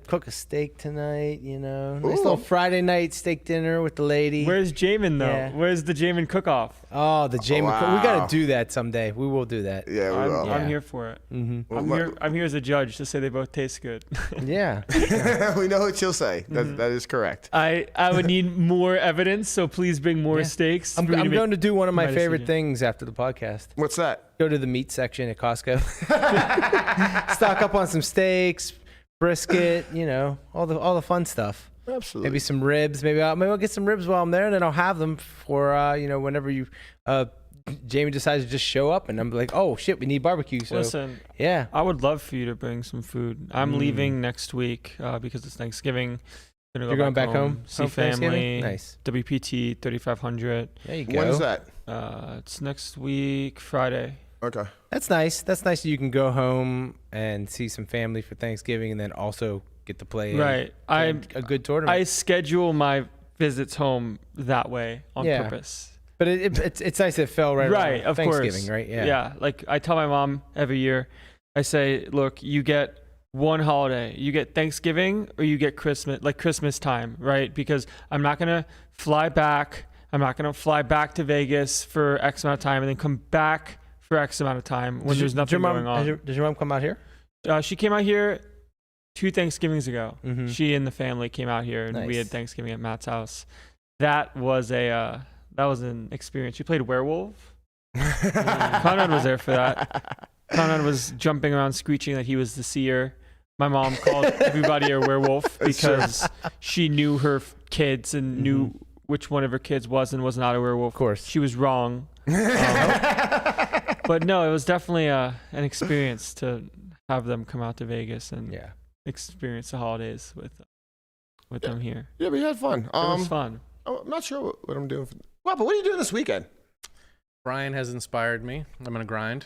cook a steak tonight. You know, nice little Friday night steak dinner with the lady. Where's Jamin though? Yeah. Where's the Jamin cook-off? Oh, the Jamie. wow. We got to do that someday. We will do that. Yeah, we will. I'm here for it. Mm-hmm. I'm here as a judge to say they both taste good. Yeah. We know what you'll say. That is correct. I would need more evidence, so please bring more steaks. I'm going to do one of my my favorite decision. things after the podcast. What's that? Go to the meat section at Costco. Stock up on some steaks, brisket, you know, all the fun stuff. Absolutely. Maybe some ribs. Maybe I'll get some ribs while I'm there, and then I'll have them for whenever you Jamie decides to just show up, and I'm like, oh shit, we need barbecue. So Listen, yeah, I would love for you to bring some food. I'm leaving next week because it's Thanksgiving. You're going back home? See Home for Thanksgiving? family. Nice. WPT 3500. There you go. When is that? It's next week, Friday. Okay. That's nice. That's nice. You can go home and see some family for Thanksgiving, and then also get to play Right. a good tournament. I schedule my visits home that way on purpose. But it's nice it fell right Right, around of Thanksgiving, course. right? Yeah. Yeah. Like I tell my mom every year, I say, look, you get one holiday. You get Thanksgiving or you get Christmas, like Christmas time, right? Because I'm not going to fly back. I'm not going to fly back to Vegas for X amount of time and then come back for X amount of time when there's nothing going on. Does your mom come out here? She came out here 2 Thanksgivings ago. Mhm. She and the family came out here, and we Nice. had Thanksgiving at Matt's house. That was an experience. She played werewolf. Conrad was there for that. Conrad was jumping around, screeching that he was the seer. My mom called everybody a werewolf because she knew her kids and knew which one of her kids was and was not a werewolf. Of course. She was wrong. But no, it was definitely an experience to have them come out to Vegas and experience the holidays with them here. Yeah, we had fun. It was fun. I'm not sure what I'm doing. Well, but what are you doing this weekend? Brian has inspired me. I'm going to grind.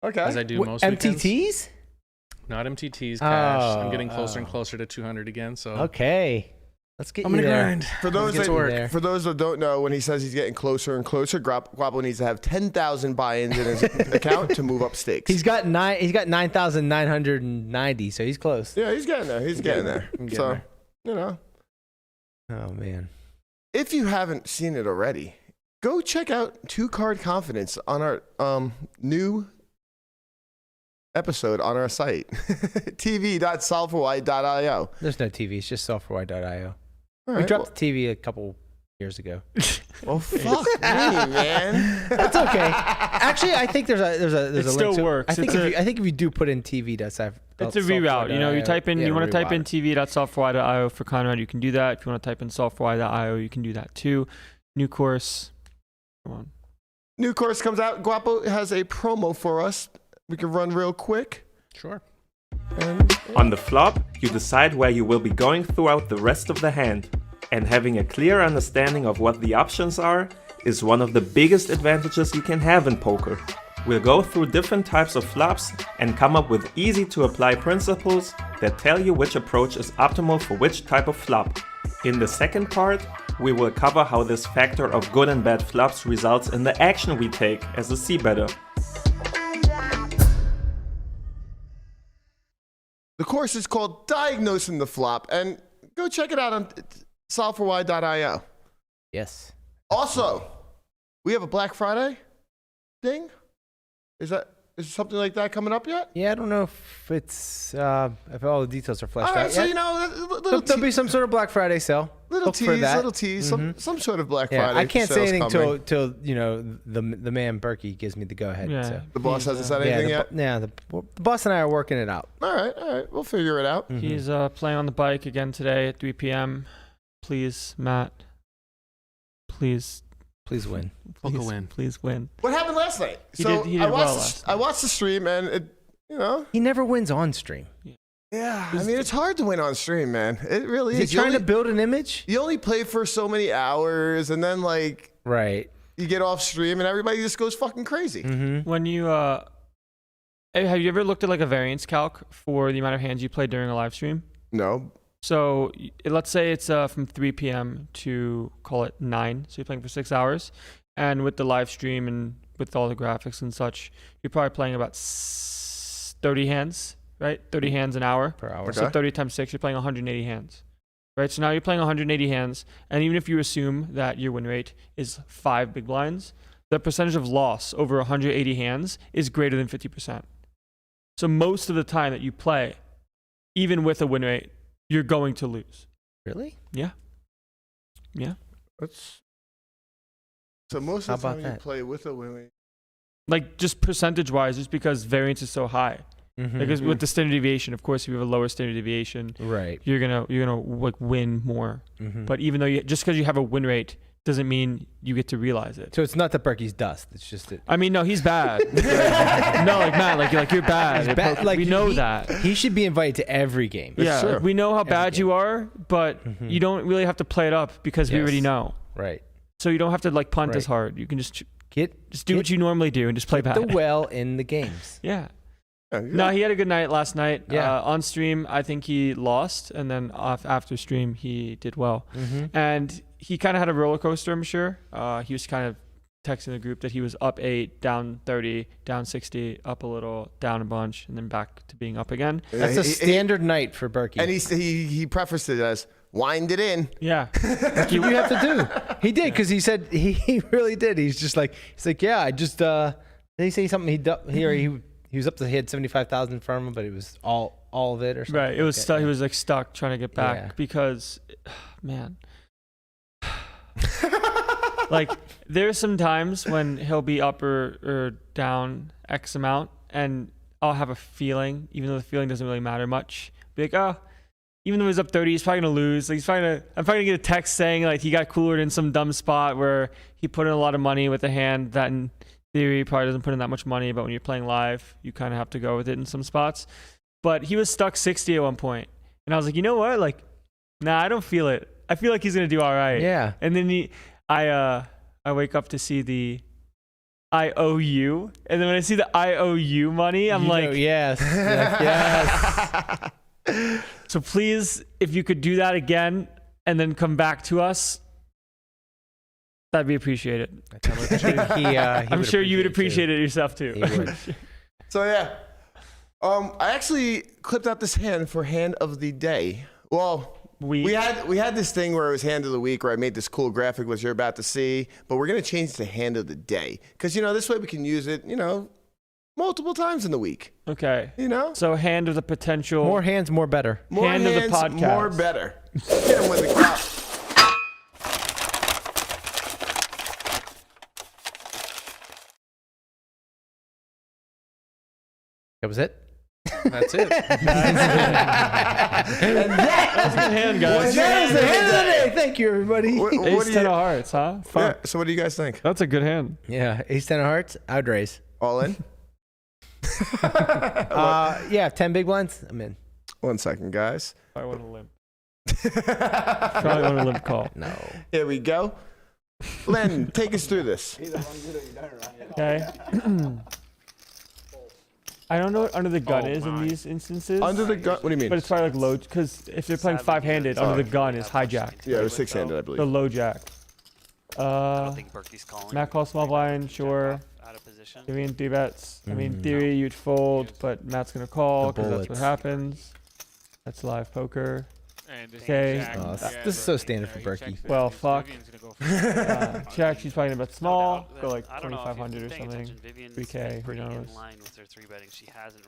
Okay. As I do most weekends. MTTs? Not MTTs, cash. Oh, I'm getting closer and closer to 200 again. So Okay. Let's get I'm you going to there. grind. For those Let's get you there. for those that don't know, when he says he's getting closer and closer, Guapo needs to have 10,000 buy-ins in his account to move up stakes. He's got 9,990, so he's close. Yeah, he's getting there. He's getting there. I'm getting So, there. you know, Oh man. if you haven't seen it already, go check out 2-Card Confidence on our new episode on our site, tv.solveforwhy.io. There's no TV. It's just software.io. All We right, dropped the TV a couple years ago. well, fuck me, man. That's okay. Actually, I think there's a It link still to- works. I think It's I think if you do put in TV.software.io. It's a reroute. You know, you type in, Yeah, you want to type in reroute. tv.software.io for Conrad, you can do that. If you want to type in software.io, you can do that too. New course. Come on. New course comes out. Guapo has a promo for us. We can run real quick. Sure. And On the flop, you decide where you will be going throughout the rest of the hand, and having a clear understanding of what the options are is one of the biggest advantages you can have in poker. We'll go through different types of flops and come up with easy to apply principles that tell you which approach is optimal for which type of flop. In the second part, we will cover how this factor of good and bad flops results in the action we take as a c-better. the course is called Diagnosing the Flop, and go check it out on solveforwhy.io. Yes. Also, we have a Black Friday thing? Is something like that coming up yet? Yeah, I don't know if it's if all the details are fleshed All right, out so yet. There'll be some sort of Black Friday sale. Little tease, some sort of Black Friday. I can't say anything coming. till the man Berkey gives me the go ahead. Yeah. So. The boss hasn't said anything yet. The boss and I are working it out. All right, we'll figure it out. He's playing on the bike again today at 3 p.m. Please, Matt. Please win. Please win. What happened last night? He did well last night. I watched the stream, and it, He never wins on stream. Yeah, I mean, it's hard to win on stream, man. It really is. He's trying to build an image. You only play for so many hours, and then right, you get off stream, and everybody just goes fucking crazy. When you have you ever looked at like a variance calc for the amount of hands you play during a live stream? No. So let's say it's from 3 p.m. to call it 9. So you're playing for 6 hours, and with the live stream and with all the graphics and such, you're probably playing about 30 hands. Right? 30 hands an hour per hour. Okay. So 30 times 6, you're playing 180 hands. Right? So now you're playing 180 hands, and even if you assume that your win rate is 5 big blinds, the percentage of loss over 180 hands is greater than 50%. So most of the time that you play, even with a win rate, you're going to lose. Really? Yeah. So most of the How time about you play with a win rate. Like just percentage-wise, just because variance is so high. Because with the standard deviation, of course, if you have a lower standard deviation, right, you're gonna like win more. But even though just because you have a win rate doesn't mean you get to realize it. So it's not that Berkey's dust. It's just that. I mean, no, he's bad. No, like Matt, like you're bad. He's bad. Like we know that. He should be invited to every game. Yeah, like, we know how bad game. you are, but you don't really have to play it up because we already know. Right. So you don't have to like punt as hard. You can just do what you normally do and just play bad. The well in the games. Yeah. No, he had a good night last night. Yeah. On stream, I think he lost, and then after stream, he did well. And he kind of had a roller coaster, I'm sure. He was kind of texting the group that he was up 8, down 30, down 60, up a little, down a bunch, and then back to being up again. That's a standard night for Berkey. And he prefaced it as, wind it in. Yeah. That's what you have to do. He did, because he said, he really did. He's like, yeah, I just, did he say something? He was up to, he had 75,000 from him, but it was all of it or something. Right. It was stuck. He was like stuck trying to get back because, man. Like there's some times when he'll be up or down X amount, and I'll have a feeling, even though the feeling doesn't really matter much. Be like, oh, even though he's up 30, he's probably gonna lose. Like I'm probably gonna get a text saying like he got coolered in some dumb spot where he put in a lot of money with a hand that in theory probably doesn't put in that much money, but when you're playing live, you kind of have to go with it in some spots. But he was stuck 60 at one point, and I was like, you know what? Like, nah, I don't feel it. I feel like he's gonna do all right. Yeah. And then I wake up to see the IOU, and then when I see the IOU money, I'm like, yes. Yes. So please, if you could do that again and then come back to us, that'd be appreciated. I'm sure you would appreciate it yourself too. He would. So yeah, I actually clipped out this hand for hand of the day. Well, we had this thing where it was hand of the week, where I made this cool graphic, which you're about to see, but we're gonna change it to hand of the day because this way we can use it, multiple times in the week. Okay. So hand of the potential. More hands, more better. More hand hands, of the podcast. more better. Get him with the clap. That was it? That's it. That's a good hand, guys. That is the hand of the day. Thank you, everybody. Ace 10 of hearts, huh? Fun. Yeah, so what do you guys think? That's a good hand. Yeah, ace 10 of hearts. I'd raise. All in? Yeah, 10 big blinds. I'm in. 1 second, guys. I want to limp. Probably want a limp call. No. Here we go. Len, take us through this. Okay. I don't know what under the gun is in these instances. Under the gun? What do you mean? But it's probably like low, because if they're playing 5-handed, under the gun is hijack. Yeah, it was 6-handed, I The believe. low jack. I don't think Berkey's calling. Matt calls small blind, sure. Out of position. I mean, 3 bets. I mean, in theory, you'd fold, but Matt's going to call The because that's what bullets. happens. That's live poker. Okay. This is so standard for Berkey. Well, fuck. Check. She's probably gonna bet small. Go like 2,500 or something. 3K. Who knows?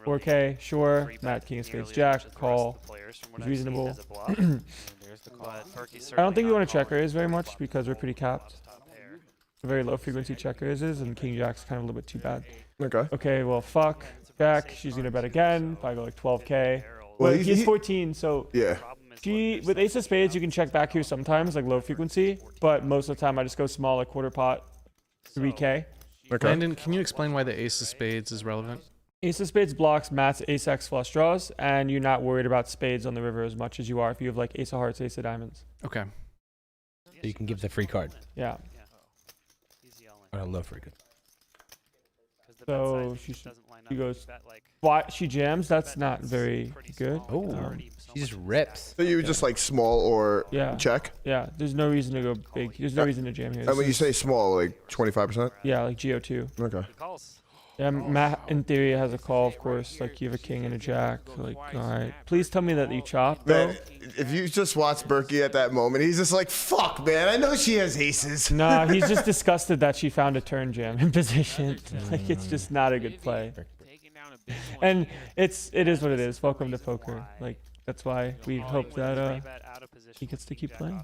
4K. Sure. Matt King of Spades Jack. Call. Is reasonable. I don't think we want to check raise very much because we're pretty capped. Very low frequency check raises, and King Jack's kind of a little bit too bad. Okay. Okay. Well, fuck. Jack. She's gonna bet again. Probably go like 12K. Well, Well, he's 14, so yeah. with ace of spades, you can check back here sometimes, like low frequency, but most of the time I just go small, like quarter pot, 3K. Okay. Landon, can you explain why the ace of spades is relevant? Ace of spades blocks Matt's ace X flush draws, and you're not worried about spades on the river as much as you are if you have like ace of hearts, ace of diamonds. Okay. So you can give the free card. Yeah. I love free card. So she goes, why she jams? That's not very good. Oh, she just rips. So you would just like small or Yeah. check? Yeah, there's no reason to go big. There's no reason to jam here. And when you say small, like 25%? Yeah, like GO2. Okay. Yeah, Matt, in theory, has a call, of course. Like, you have a king and a jack. Like, all right. Please tell me that you chop, though. Man, if you just watch Berkey at that moment, he's just like, fuck, man, I know she has aces. Nah, he's just disgusted that she found a turn jam in position. Like, it's just not a good play. And it is what it is. Welcome to poker. Like, that's why we hope that he gets to keep playing.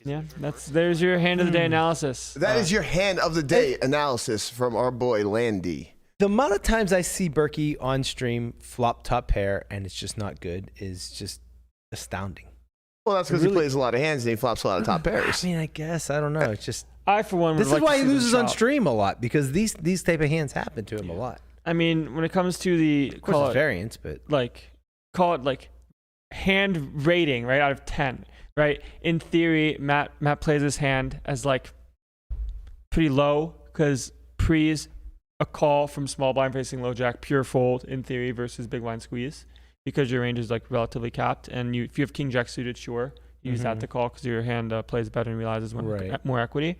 Yeah, there's your hand of the day analysis. That is your hand of the day analysis from our boy Landy. The amount of times I see Berkey on stream flop top pair and it's just not good is just astounding. Well, that's because he plays a lot of hands and he flops a lot of top pairs. I mean, I guess. I don't know. It's just... I, for one, would This is like why to he see loses them on chop. stream a lot, because these type of hands happen to him a lot. I mean, when it comes to the... Of course, it's variance, but... Call it, like, hand rating, right, out of 10. Right, in theory, Matt plays his hand as like pretty low because pre's a call from small blind facing low jack, pure fold in theory versus big blind squeeze because your range is like relatively capped. And if you have king jack suited, sure, use that to call because your hand plays better and realizes more equity.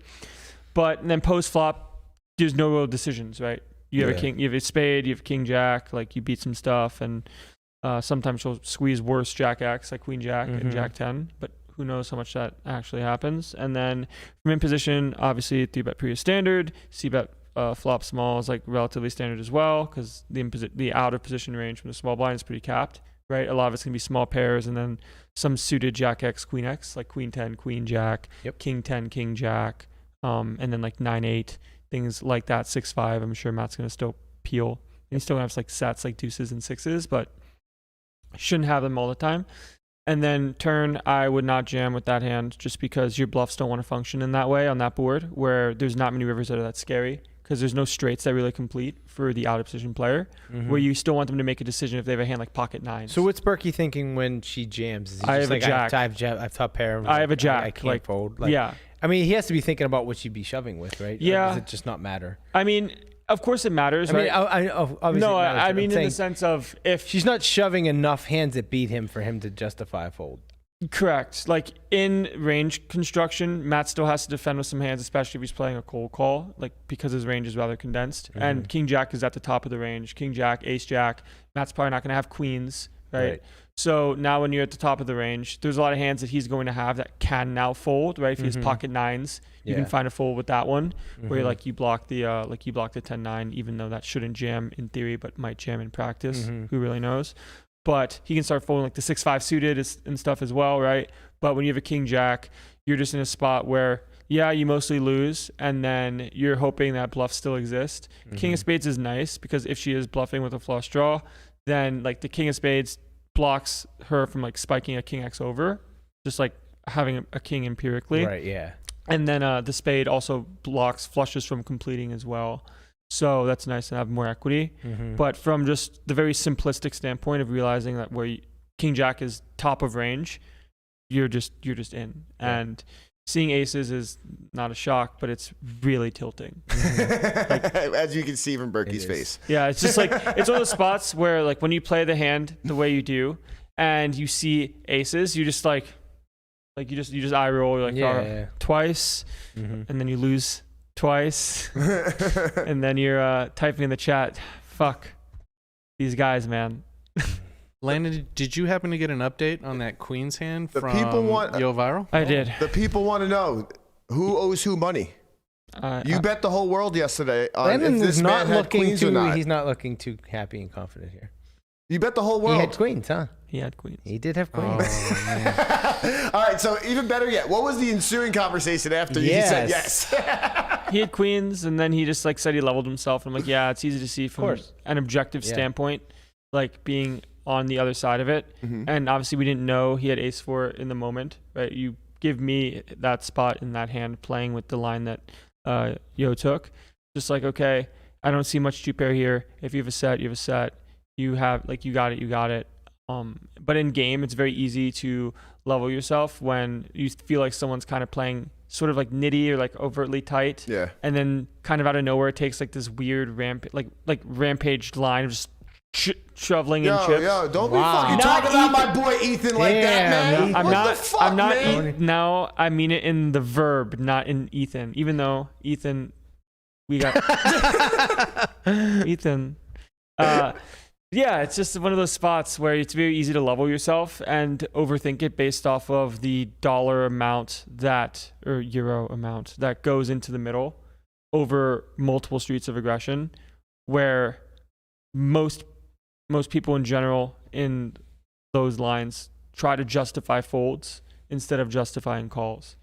But then post flop, there's no real decisions, right? You have a king, you have a spade, you have king jack, like you beat some stuff, and sometimes she'll squeeze worse jack X like queen jack and jack 10, but who knows how much that actually happens. And then from in position, obviously 3-bet pre is standard. C-bet flop small is like relatively standard as well because the out of position range from the small blind is pretty capped, right? A lot of it's going to be small pairs and then some suited jack X, queen X, like queen 10, queen jack, king 10, king jack, and then like 9-8, things like that, 6-5. I'm sure Matt's going to still peel. And he's still going to have like sets like deuces and sixes, but shouldn't have them all the time. And then turn, I would not jam with that hand just because your bluffs don't want to function in that way on that board where there's not many rivers that are that scary because there's no straights that really complete for the out of position player where you still want them to make a decision if they have a hand like pocket nines. So what's Berkey thinking when she jams? Is he I just have a jack. I have top pair. I have a jack. I can't like, fold. yeah. I mean, he has to be thinking about what she'd be shoving with, right? Yeah. Or does it just not matter? I mean, of course it matters, I mean, right? obviously No, it matters, I but mean I'm in the saying sense of if... she's not shoving enough hands that beat him for him to justify a fold. Correct. Like in range construction, Matt still has to defend with some hands, especially if he's playing a cold call, like because his range is rather condensed. And King Jack is at the top of the range. King Jack, Ace Jack. Matt's probably not going to have queens, right? So now when you're at the top of the range, there's a lot of hands that he's going to have that can now fold, right? If he has pocket nines, you can find a fold with that one where like you block the 10-9, even though that shouldn't jam in theory, but might jam in practice. Who really knows? But he can start folding like the 6-5 suited and stuff as well, right? But when you have a king jack, you're just in a spot where, yeah, you mostly lose, and then you're hoping that bluffs still exist. King of spades is nice because if she is bluffing with a flush draw, then like the king of spades blocks her from like spiking a king X over, just like having a king empirically. Right, yeah. And then the spade also blocks flushes from completing as well. So that's nice to have more equity. But from just the very simplistic standpoint of realizing that where king jack is top of range, you're just in. And seeing aces is not a shock, but it's really tilting. As you can see from Berkey's face. Yeah, it's just like it's one of those spots where like when you play the hand the way you do and you see aces, you just like you just eye roll, you're like twice, and then you lose twice, and then you're typing in the chat, fuck these guys, man. Landon, did you happen to get an update on that Queen's hand The from people want- Yo Viral? I did. The people want to know who owes who money. You bet the whole world yesterday on Landon if this is man not had looking queens or too. not. He's not looking too happy and confident here. You bet the whole He world. had queens, huh? He had queens. He did have queens. All right, so even better yet, what was the ensuing conversation after you said yes? He had queens, and then he just like said he leveled himself. I'm like, yeah, it's easy to see from course. an objective Yeah. standpoint, like being on the other side of it. And obviously, we didn't know he had ace-4 in the moment, right? You give me that spot in that hand, playing with the line that Yo took. Just like, okay, I don't see much two-pair here. If you have a set, you have a set. You have like you got it. But in game, it's very easy to level yourself when you feel like someone's kind of playing sort of like nitty or like overtly tight. Yeah. And then kind of out of nowhere, it takes like this weird rampaged line of just shoveling in chips. Yo, don't be fucking talking about my boy Ethan like that, man. I'm What not. the fuck, I'm not. man? Now I mean it in the verb, not in Ethan. Even though Ethan, we got Ethan. Yeah, it's just one of those spots where it's very easy to level yourself and overthink it based off of the dollar amount or euro amount that goes into the middle over multiple streets of aggression, where most people in general in those lines try to justify folds instead of justifying calls.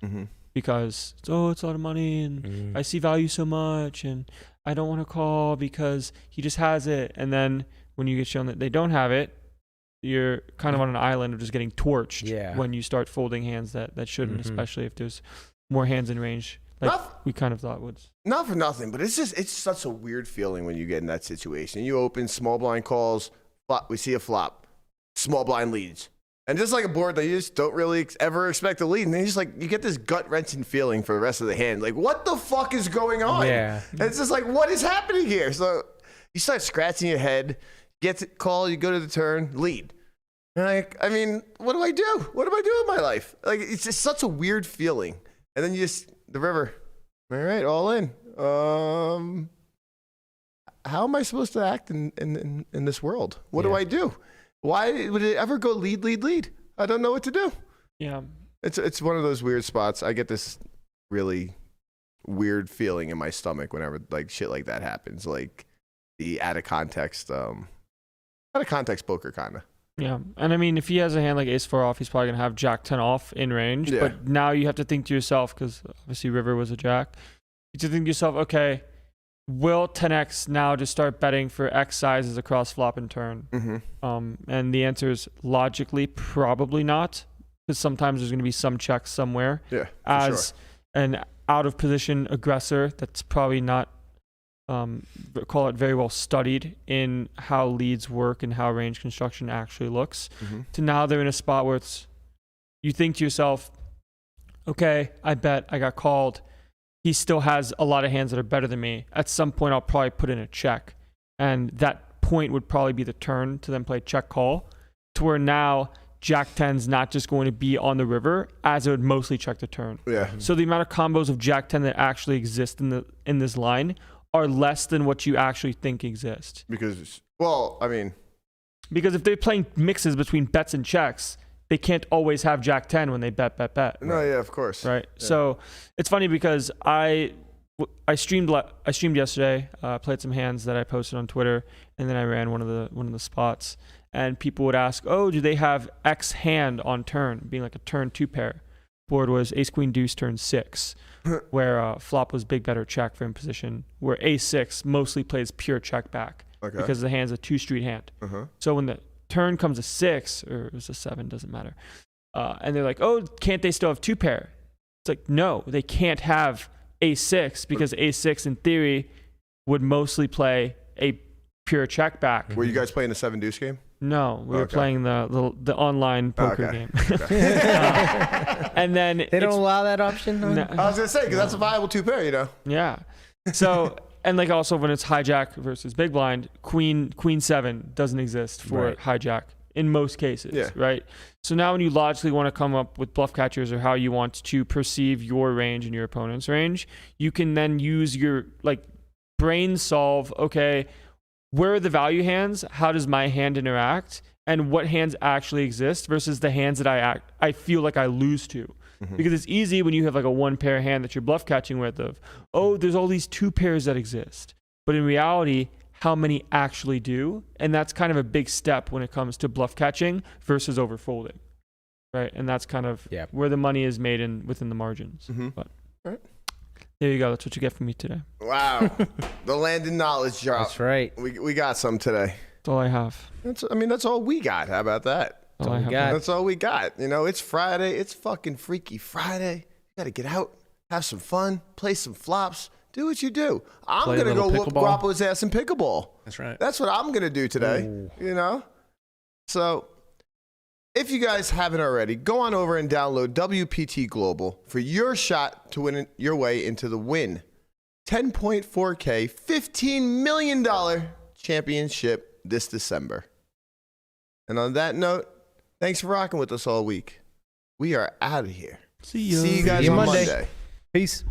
Because it's a lot of money and I see value so much and I don't want to call because he just has it. And then when you get shown that they don't have it, you're kind of on an island of just getting torched when you start folding hands that shouldn't, especially if there's more hands in range. Like we kind of thought would. Not for nothing, but it's such a weird feeling when you get in that situation. You open small blind calls, flop, we see a flop, small blind leads. And just like a board that you just don't really ever expect to lead. And then you get this gut-wrenching feeling for the rest of the hand. Like, what the fuck is going on? Yeah. And it's just like, what is happening here? So you start scratching your head, get to call, you go to the turn, lead. And like, I mean, what do I do? What do I do in my life? Like, it's just such a weird feeling. And then the river, all right, all in. How am I supposed to act in this world? What do I do? Why would it ever go lead? I don't know what to do. Yeah. It's one of those weird spots. I get this really weird feeling in my stomach whenever like shit like that happens. Like the out of context poker kind of. Yeah. And I mean, if he has a hand like ace-4 off, he's probably going to have jack-10 off in range. Yeah. But now you have to think to yourself, because obviously river was a jack. You have to think to yourself, okay, will 10x now just start betting for X sizes across flop and turn? And the answer is logically probably not, because sometimes there's going to be some checks somewhere. Yeah, as an out of position aggressor that's probably not call it very well studied in how leads work and how range construction actually looks. To now they're in a spot where you think to yourself, okay, I bet I got called. He still has a lot of hands that are better than me. At some point, I'll probably put in a check. And that point would probably be the turn to then play check call, to where now Jack 10's not just going to be on the river, as it would mostly check the turn. Yeah. So the amount of combos of Jack 10 that actually exist in this line are less than what you actually think exist. Because if they're playing mixes between bets and checks, they can't always have Jack 10 when they bet. No, yeah, of course. Right. Yeah. So it's funny because I streamed yesterday, played some hands that I posted on Twitter, and then I ran one of the spots, and people would ask, oh, do they have X hand on turn, being like a turn 2 pair? Board was ace queen deuce turn 6, where flop was big bet or check for in position, where ace-6 mostly plays pure check back because the hand's a 2-street hand. So when the turn comes a 6 or it was a 7, doesn't matter, and they're like, oh, can't they still have 2 pair? It's like, no, they can't have ace-6 because ace-6 in theory would mostly play a pure check back. Were you guys playing the 7 deuce game? No, we were playing the online poker game. And then they don't allow that option. No. I was gonna say, because that's a viable 2 pair, you know. Yeah. So and like also when it's hijack versus big blind, queen 7 doesn't exist for hijack in most cases, right? So now when you logically want to come up with bluff catchers or how you want to perceive your range and your opponent's range, you can then use your like brain solve. Okay, where are the value hands? How does my hand interact? And what hands actually exist versus the hands that I feel like I lose to. Because it's easy when you have like a one pair hand that you're bluff catching with of, oh, there's all these 2 pairs that exist. But in reality, how many actually do? And that's kind of a big step when it comes to bluff catching versus overfolding. Right? And that's kind of where the money is made within the margins. But right. There you go. That's what you get from me today. Wow. The Landon knowledge drop. That's right. We got some today. That's all I have. That's all we got. How about that? That's all I have. That's all we got. You know, it's Friday. It's fucking Freaky Friday. You got to get out, have some fun, play some flops, do what you do. I'm going to go whoop Guapo's ass in pickleball. That's right. That's what I'm going to do today. Ooh. You know? So, if you guys haven't already, go on over and download WPT Global for your shot to win your way into the win. 10.4K, $15 million championship this December. And on that note, thanks for rocking with us all week. We are out of here. See ya. See you guys on Monday. Peace.